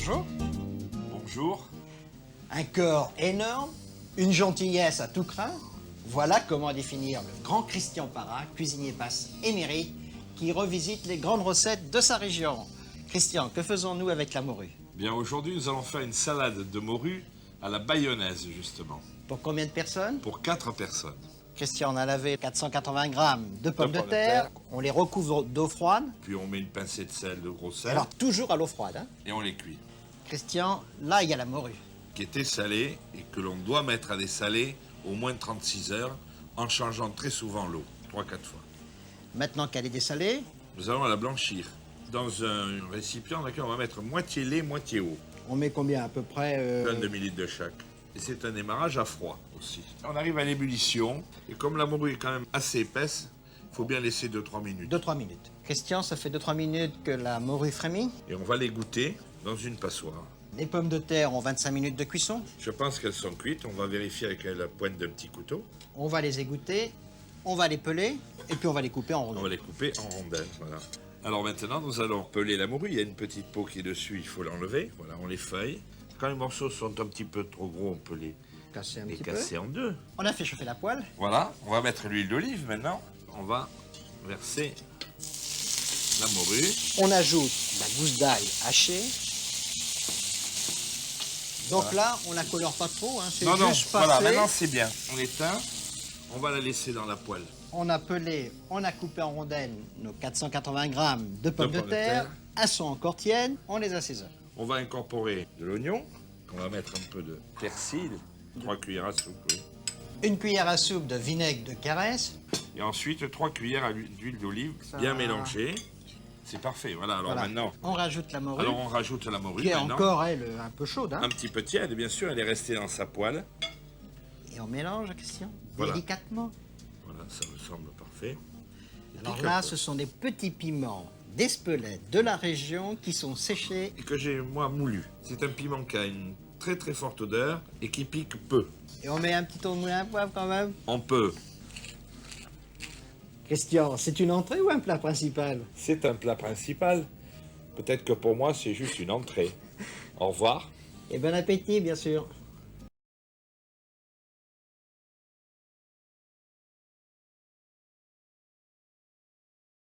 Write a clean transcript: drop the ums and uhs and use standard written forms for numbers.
Bonjour. Bonjour. Un corps énorme, une gentillesse à tout craint. Voilà comment définir le grand Christian Parra, cuisinier basse émérite, qui revisite les grandes recettes de sa région. Christian, que faisons-nous avec la morue? Bien, aujourd'hui, nous allons faire une salade de morue à la bayonnaise, justement, Pour combien de personnes? pour 4 personnes. Christian, on a lavé 480 grammes de pommes de terre. On les recouvre d'eau froide. Puis on met une pincée de sel, de gros sel, Alors, toujours à l'eau froide. Hein. et on les cuit. Christian, là, il y a la morue. Qui était salée et que l'on doit mettre à dessaler au moins 36 heures en changeant très souvent l'eau, 3-4 fois. Maintenant qu'elle est dessalée, Nous allons la blanchir. Dans un récipient dans lequel on va mettre moitié lait, moitié eau. on met combien à peu près Un demi-litre de chaque. Et c'est un démarrage à froid aussi. On arrive à l'ébullition, et comme la morue est quand même assez épaisse, il faut bien laisser 2-3 minutes. 2-3 minutes. Christian, ça fait 2-3 minutes que la morue frémit. Et on va les goûter dans une passoire. Les pommes de terre ont 25 minutes de cuisson. Je pense qu'elles sont cuites, on va vérifier avec la pointe d'un petit couteau. On va les égoutter, on va les peler, et puis on va les couper en On va rondelles. les couper en rondelles, voilà. Alors maintenant, nous allons peler la morue. Il y a une petite peau qui est dessus, il faut l'enlever. Voilà, on les feuille. Quand les morceaux sont un petit peu trop gros, on peut les Casser un petit casser peu. en deux. On a fait chauffer la poêle. Voilà, on va mettre l'huile d'olive maintenant. On va verser la morue. On ajoute la gousse d'ail hachée. Donc là, on la colore pas trop, hein, c'est Non, non, juste voilà, passé. maintenant c'est bien. On éteint, on va la laisser dans la poêle. On a pelé, on a coupé en rondelles nos 480 grammes de pommes de terre. Elles sont encore tièdes, on les assaisonne. On va incorporer de l'oignon, on va mettre un peu de persil, 3 cuillères à soupe, oui. Une cuillère à soupe de vinaigre de Caresse. Et ensuite 3 cuillères d'huile d'olive, bien mélangée. C'est parfait, voilà. Alors Voilà. maintenant, On rajoute la morue, alors on rajoute la morue qui est maintenant. encore, elle, un peu chaude. Hein. Un petit peu tiède, bien sûr, elle est restée dans sa poêle. Et on mélange, Christian, Voilà. délicatement. Voilà, ça me semble parfait. Et Alors puis là, que- ce sont des petits piments d'Espelette de la région qui sont séchés. et que j'ai moi moulu. C'est un piment qui a une très très forte odeur et qui pique peu. Et on met un petit ton de moulin à poivre quand même. On peut. Christian, c'est une entrée ou un plat principal? C'est un plat principal. Peut-être que pour moi c'est juste une entrée. Au revoir. Et bon appétit, bien sûr.